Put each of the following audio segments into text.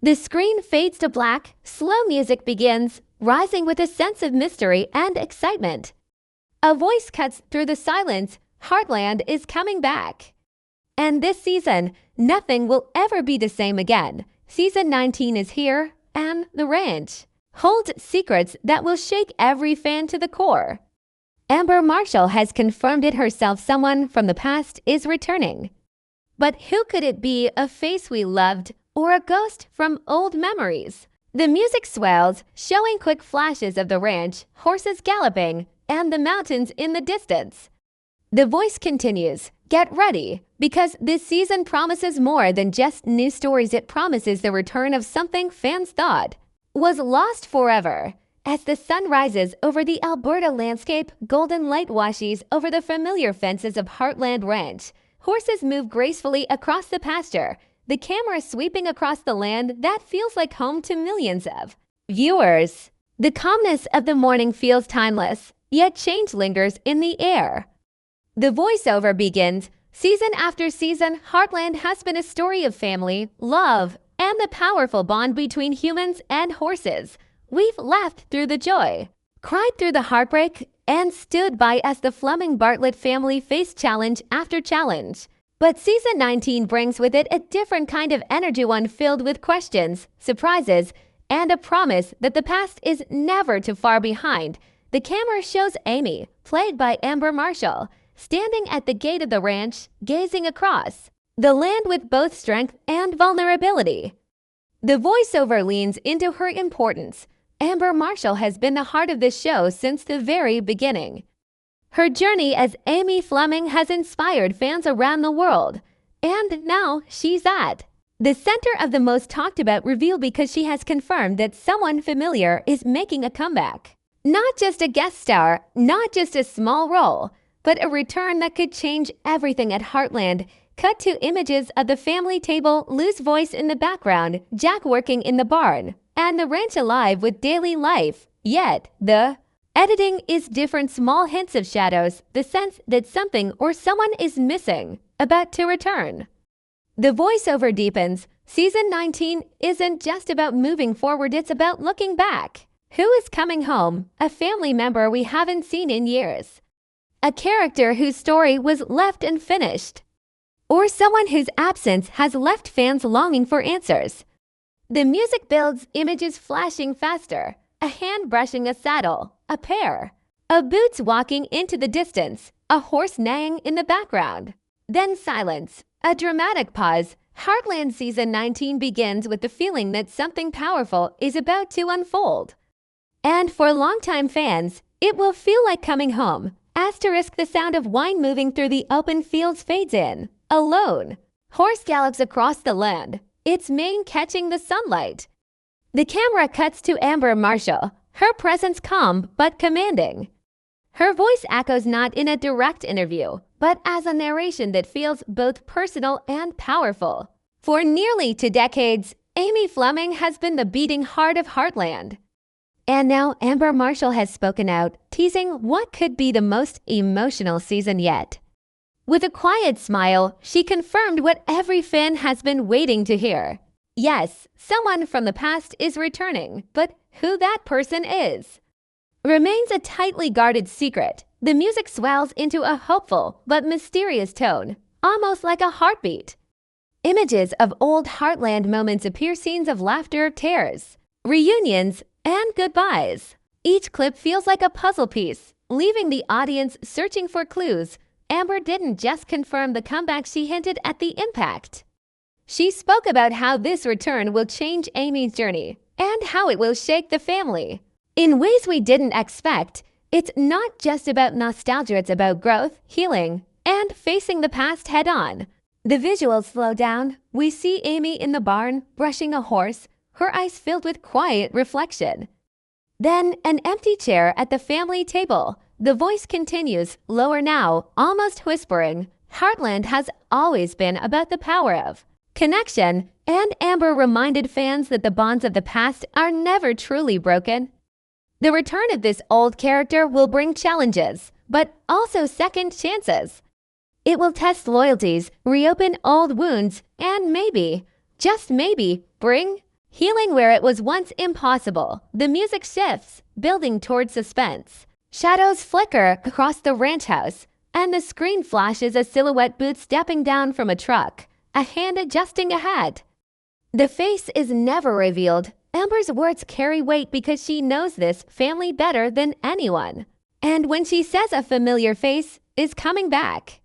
The screen fades to black, slow music begins, rising with a sense of mystery and excitement. A voice cuts through the silence. Heartland is coming back. And this season, nothing will ever be the same again. Season 19 is here, and the ranch holds secrets that will shake every fan to the core. Amber Marshall has confirmed it herself. Someone from the past is returning. But who could it be? A face we loved or a ghost from old memories? The music swells, showing quick flashes of the ranch, horses galloping, and the mountains in the distance. The voice continues, "Get ready, because this season promises more than just new stories. It promises the return of something fans thought was lost forever." As the sun rises over the Alberta landscape, golden light washes over the familiar fences of Heartland Ranch. Horses move gracefully across the pasture, the camera sweeping across the land that feels like home to millions of viewers. The calmness of the morning feels timeless, yet change lingers in the air. The voiceover begins. Season after season, Heartland has been a story of family, love, and the powerful bond between humans and horses. We've laughed through the joy, cried through the heartbreak, and stood by as the Fleming-Bartlett family faced challenge after challenge. But season 19 brings with it a different kind of energy, one filled with questions, surprises, and a promise that the past is never too far behind. The camera shows Amy, played by Amber Marshall, standing at the gate of the ranch, gazing across the land with both strength and vulnerability. The voiceover leans into her importance. Amber Marshall has been the heart of this show since the very beginning. Her journey as Amy Fleming has inspired fans around the world, and now she's at the center of the most talked about reveal because she has confirmed that someone familiar is making a comeback. Not just a guest star, not just a small role, but a return that could change everything at Heartland. Cut to images of the family table, Lou's voice in the background, Jack working in the barn, and the ranch alive with daily life. Yet, the editing is different, small hints of shadows, the sense that something or someone is missing, about to return. The voiceover deepens. Season 19 isn't just about moving forward, it's about looking back. Who is coming home? A family member we haven't seen in years. A character whose story was left unfinished. Or someone whose absence has left fans longing for answers. The music builds, images flashing faster, a hand brushing a saddle, a pair of boots walking into the distance, a horse neighing in the background. Then silence, a dramatic pause. Heartland Season 19 begins with the feeling that something powerful is about to unfold. And for longtime fans, it will feel like coming home. Asterisk, the sound of wine moving through the open fields fades in. Alone. Horse gallops across the land, its mane catching the sunlight. The camera cuts to Amber Marshall, her presence calm but commanding. Her voice echoes not in a direct interview, but as a narration that feels both personal and powerful. For nearly 2 decades, Amy Fleming has been the beating heart of Heartland. And now Amber Marshall has spoken out, teasing what could be the most emotional season yet. With a quiet smile, she confirmed what every fan has been waiting to hear. Yes, someone from the past is returning, but who that person is remains a tightly guarded secret. The music swells into a hopeful but mysterious tone, almost like a heartbeat. Images of old Heartland moments appear, scenes of laughter, tears, reunions, and goodbyes. Each clip feels like a puzzle piece, leaving the audience searching for clues. Amber didn't just confirm the comeback, she hinted at the impact. She spoke about how this return will change Amy's journey and how it will shake the family in ways we didn't expect. It's not just about nostalgia, it's about growth, healing, and facing the past head-on. The visuals slow down. We see Amy in the barn, brushing a horse, her eyes filled with quiet reflection. Then an empty chair at the family table. The voice continues, lower now, almost whispering. Heartland has always been about the power of connection, and Amber reminded fans that the bonds of the past are never truly broken. The return of this old character will bring challenges, but also second chances. It will test loyalties, reopen old wounds, and maybe, just maybe, bring Healing where it was once impossible, the music shifts, building toward suspense. Shadows flicker across the ranch house, and the screen flashes a silhouette boot stepping down from a truck, a hand adjusting a hat. The face is never revealed. Amber's words carry weight because she knows this family better than anyone. And when she says a familiar face is coming back,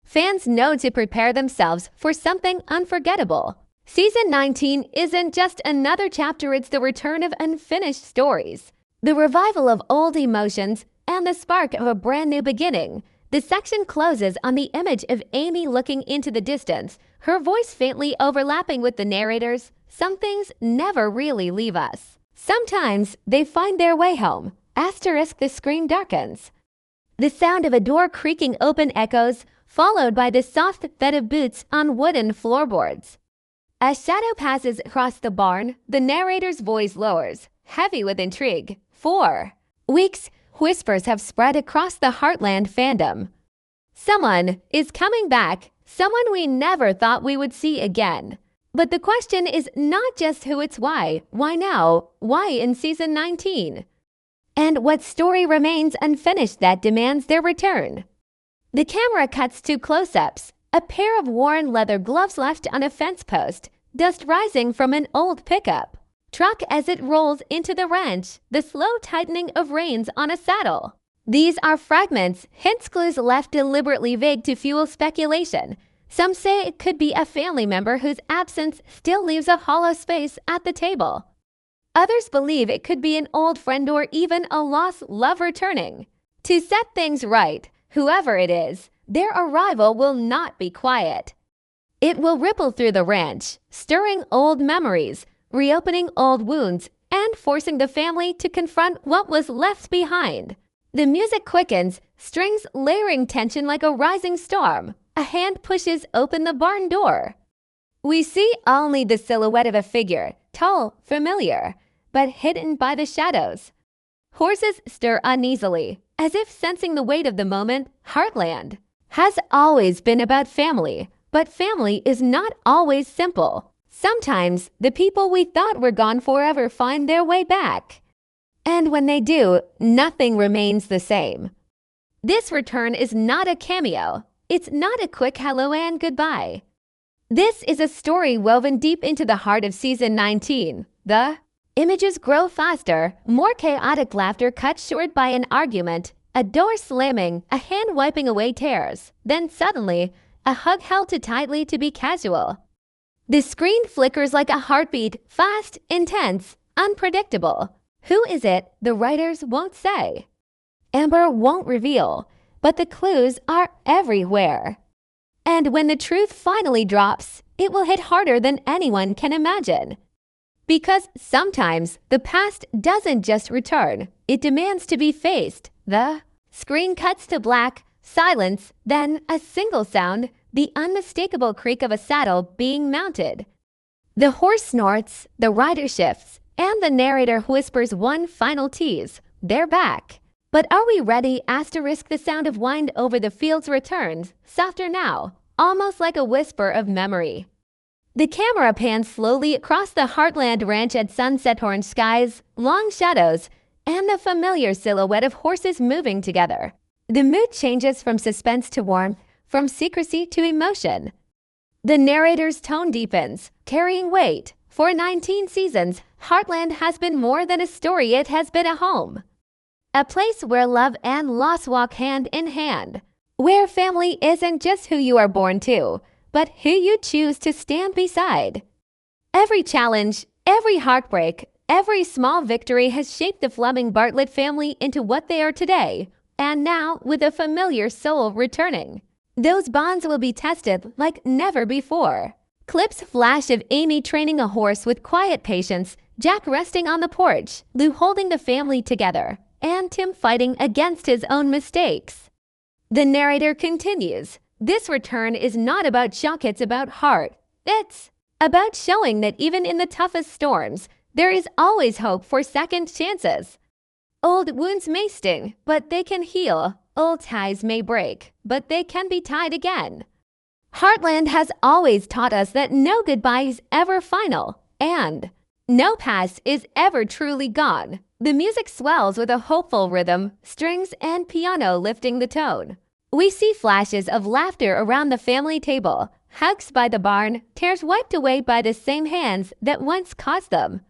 fans know to prepare themselves for something unforgettable. Season 19 isn't just another chapter, it's the return of unfinished stories, the revival of old emotions, and the spark of a brand new beginning. The section closes on the image of Amy looking into the distance, her voice faintly overlapping with the narrator's. Some things never really leave us. Sometimes they find their way home. Asterisk, the screen darkens. The sound of a door creaking open echoes, followed by the soft thud of boots on wooden floorboards. As shadow passes across the barn, the narrator's voice lowers, heavy with intrigue. For weeks, whispers have spread across the Heartland fandom. Someone is coming back, someone we never thought we would see again. But the question is not just who, it's why. Why now? Why in season 19? And what story remains unfinished that demands their return? The camera cuts to close-ups, a pair of worn leather gloves left on a fence post, dust rising from an old pickup truck as it rolls into the ranch, the slow tightening of reins on a saddle. These are fragments, hints, clues left deliberately vague to fuel speculation. Some say it could be a family member whose absence still leaves a hollow space at the table. Others believe it could be an old friend or even a lost love returning. To set things right, whoever it is, their arrival will not be quiet. It will ripple through the ranch, stirring old memories, reopening old wounds, and forcing the family to confront what was left behind. The music quickens, strings layering tension like a rising storm. A hand pushes open the barn door. We see only the silhouette of a figure, tall, familiar, but hidden by the shadows. Horses stir uneasily, as if sensing the weight of the moment. Heartland has always been about family, but family is not always simple. Sometimes the people we thought were gone forever find their way back. And when they do, nothing remains the same. This return is not a cameo. It's not a quick hello and goodbye. This is a story woven deep into the heart of season 19. The images grow faster, more chaotic laughter cut short by an argument, a door slamming, a hand wiping away tears. Then suddenly, a hug held too tightly to be casual. The screen flickers like a heartbeat, fast, intense, unpredictable. Who is it? The writers won't say. Amber won't reveal, but the clues are everywhere. And when the truth finally drops, it will hit harder than anyone can imagine. Because sometimes the past doesn't just return, it demands to be faced. The screen cuts to black, silence, then a single sound, the unmistakable creak of a saddle being mounted. The horse snorts, the rider shifts, and the narrator whispers one final tease. They're back. But are we ready? Asterisk, the sound of wind over the fields returns, softer now, almost like a whisper of memory. The camera pans slowly across the Heartland ranch at sunset, orange skies, long shadows, and the familiar silhouette of horses moving together. The mood changes from suspense to warmth, from secrecy to emotion. The narrator's tone deepens, carrying weight. For 19 seasons, Heartland has been more than a story, it has been a home. A place where love and loss walk hand in hand. Where family isn't just who you are born to, but who you choose to stand beside. Every challenge, every heartbreak, every small victory has shaped the Fleming-Bartlett family into what they are today. And now, with a familiar soul returning, those bonds will be tested like never before. Clips flash of Amy training a horse with quiet patience, Jack resting on the porch, Lou holding the family together, and Tim fighting against his own mistakes. The narrator continues, this return is not about shock, it's about heart. It's about showing that even in the toughest storms, there is always hope for second chances. Old wounds may sting, but they can heal. Old ties may break, but they can be tied again. Heartland has always taught us that no goodbye is ever final, and No past is ever truly gone. The music swells with a hopeful rhythm, strings and piano lifting the tone. We see flashes of laughter around the family table, hugs by the barn, tears wiped away by the same hands that once caused them.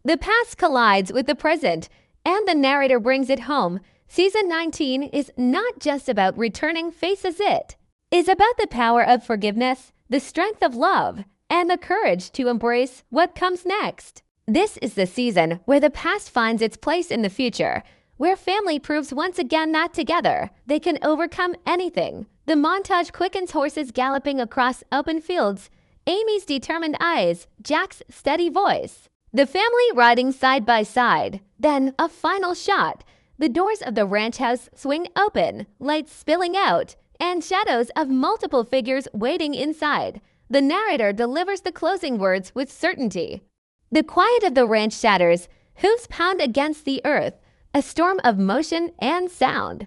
The past collides with the present, and the narrator brings it home. Season 19 is not just about returning faces, it is about the power of forgiveness, the strength of love, and the courage to embrace what comes next. This is the season where the past finds its place in the future, where family proves once again that together they can overcome anything. The montage quickens horses galloping across open fields, Amy's determined eyes, Jack's steady voice. The family riding side by side. Then a final shot. The doors of the ranch house swing open, lights spilling out, and shadows of multiple figures waiting inside. The narrator delivers the closing words with certainty. The quiet of the ranch shatters, hooves pound against the earth, a storm of motion and sound.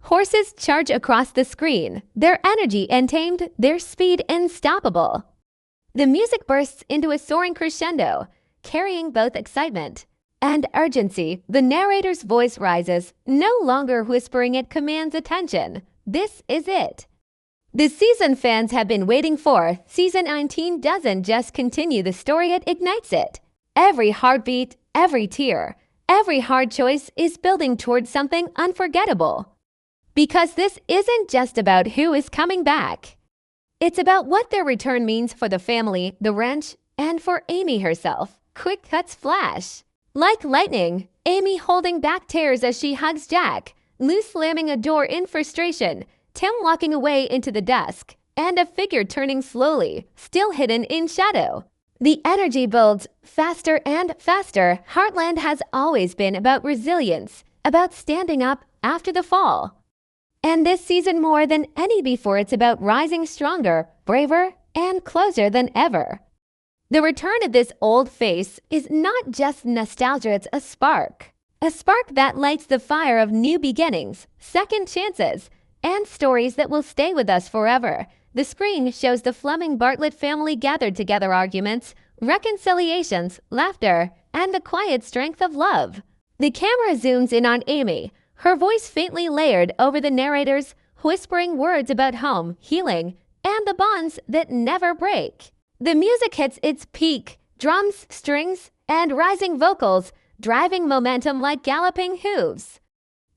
Horses charge across the screen, their energy untamed, their speed unstoppable. The music bursts into a soaring crescendo, carrying both excitement and urgency. The narrator's voice rises, no longer whispering, it commands attention. This is it. The season fans have been waiting for. Season 19 doesn't just continue the story, it ignites it. Every heartbeat, every tear, every hard choice is building towards something unforgettable. Because this isn't just about who is coming back. It's about what their return means for the family, the ranch, and for Amy herself. Quick cuts flash. Like lightning, Amy holding back tears as she hugs Jack, Lou slamming a door in frustration, Tim walking away into the dusk, and a figure turning slowly, still hidden in shadow. The energy builds faster and faster. Heartland has always been about resilience, about standing up after the fall. And this season, more than any before, it's about rising stronger, braver, and closer than ever. The return of this old face is not just nostalgia, it's a spark that lights the fire of new beginnings, second chances, and stories that will stay with us forever. The screen shows the Fleming-Bartlett family gathered together, arguments, reconciliations, laughter, and the quiet strength of love. The camera zooms in on Amy, her voice faintly layered over the narrator's, whispering words about home, healing, and the bonds that never break. The music hits its peak, drums, strings, and rising vocals, driving momentum like galloping hooves.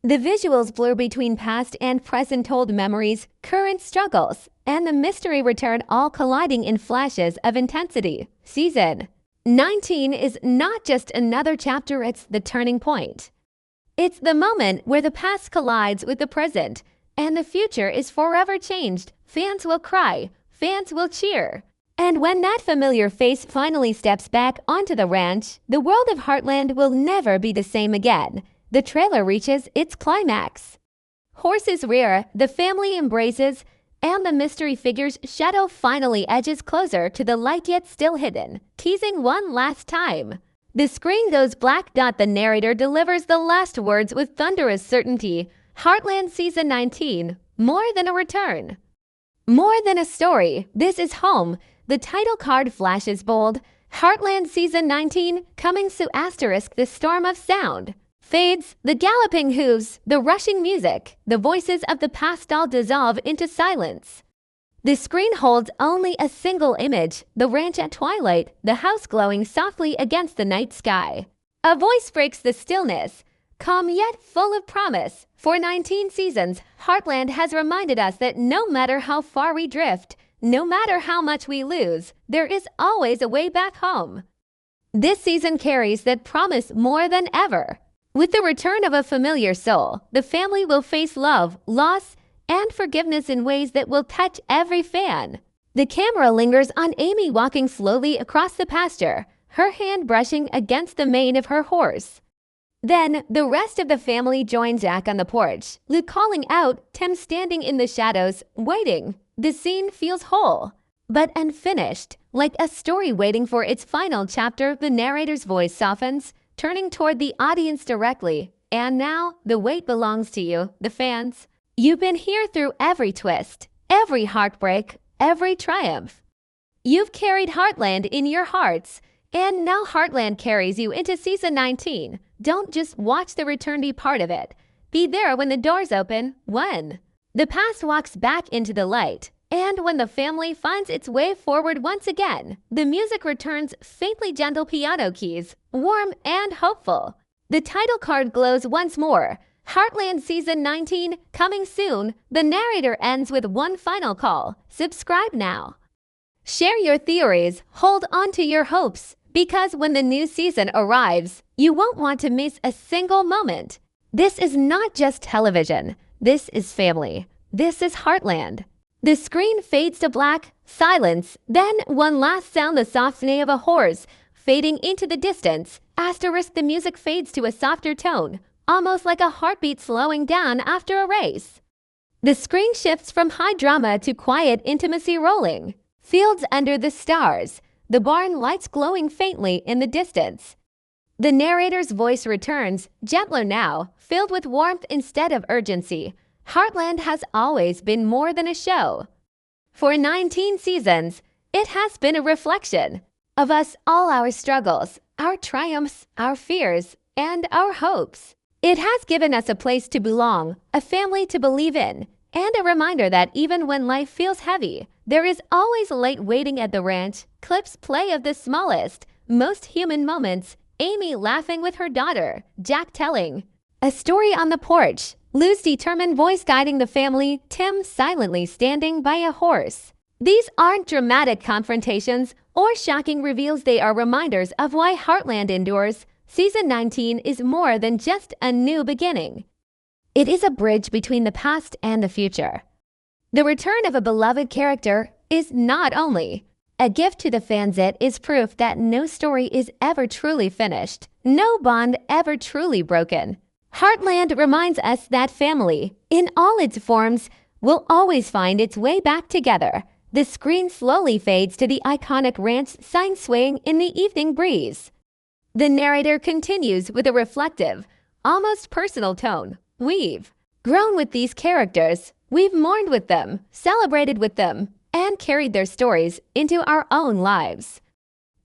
The visuals blur between past and present, old memories, current struggles, and the mystery return, all colliding in flashes of intensity. Season 19 is not just another chapter, it's the turning point. It's the moment where the past collides with the present, and the future is forever changed. Fans will cry, fans will cheer. And when that familiar face finally steps back onto the ranch, the world of Heartland will never be the same again. The trailer reaches its climax. Horses rear, the family embraces, and the mystery figure's shadow finally edges closer to the light, yet still hidden, teasing one last time. The screen goes black. The narrator delivers the last words with thunderous certainty. Heartland Season 19, more than a return. More than a story, this is home. The title card flashes bold. Heartland Season 19, coming soon. The storm of sound fades, the galloping hooves, the rushing music, the voices of the past all dissolve into silence. The screen holds only a single image, the ranch at twilight, the house glowing softly against the night sky. A voice breaks the stillness, calm yet full of promise. For 19 seasons, Heartland has reminded us that no matter how far we drift, no matter how much we lose, there is always a way back home. This season carries that promise more than ever. With the return of a familiar soul, the family will face love, loss, and forgiveness in ways that will touch every fan. The camera lingers on Amy walking slowly across the pasture, her hand brushing against the mane of her horse. Then, the rest of the family joins Jack on the porch, Luke calling out, Tim standing in the shadows, waiting. The scene feels whole, but unfinished, like a story waiting for its final chapter. The narrator's voice softens, turning toward the audience directly. And now, the weight belongs to you, the fans. You've been here through every twist, every heartbreak, every triumph. You've carried Heartland in your hearts, And now Heartland carries you into Season 19. Don't just watch the return be part of it. Be there when the doors open. When the past walks back into the light, and when the family finds its way forward once again, the music returns, faintly gentle piano keys, warm and hopeful. The title card glows once more. Heartland Season 19 coming soon. The narrator ends with one final call. Subscribe now. Share your theories. Hold on to your hopes. Because when the new season arrives, you won't want to miss a single moment. This is not just television. This is family. This is Heartland. The screen fades to black, silence, then one last sound, the soft neigh of a horse, fading into the distance. Asterisk, the music fades to a softer tone, almost like a heartbeat slowing down after a race. The screen shifts from high drama to quiet intimacy rolling. Fields under the stars. The barn lights glowing faintly in the distance. The narrator's voice returns, gentler now, filled with warmth instead of urgency. Heartland has always been more than a show. For 19 seasons, it has been a reflection of us, all our struggles, our triumphs, our fears, and our hopes. It has given us a place to belong, a family to believe in, and a reminder that even when life feels heavy, there is always light waiting at the ranch. Clips play of the smallest, most human moments. Amy laughing with her daughter, Jack telling a story on the porch, Lou's determined voice guiding the family, Tim silently standing by a horse. These aren't dramatic confrontations or shocking reveals. They are reminders of why Heartland endures. Season 19 is more than just a new beginning. It is a bridge between the past and the future. The return of a beloved character is not only a gift to the fans, it is proof that no story is ever truly finished, no bond ever truly broken. Heartland reminds us that family, in all its forms, will always find its way back together. The screen slowly fades to the iconic ranch sign swaying in the evening breeze. The narrator continues with a reflective, almost personal tone. We've grown with these characters. We've mourned with them, celebrated with them, and carried their stories into our own lives.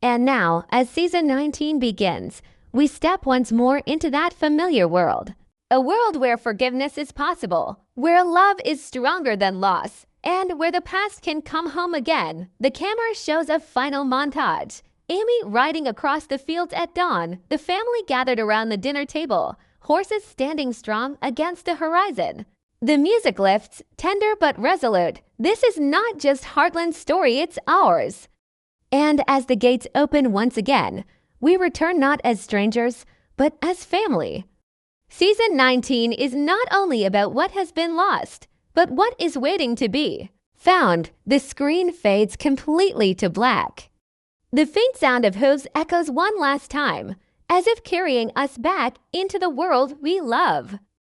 And now, as Season 19 begins, we step once more into that familiar world. A world where forgiveness is possible, where love is stronger than loss, and where the past can come home again. The camera shows a final montage. Amy riding across the fields at dawn, the family gathered around the dinner table, horses standing strong against the horizon. The music lifts, tender but resolute. This is not just Heartland's story, it's ours. And as the gates open once again, we return not as strangers, but as family. Season 19 is not only about what has been lost, but what is waiting to be found. The screen fades completely to black. The faint sound of hooves echoes one last time, as if carrying us back into the world we love.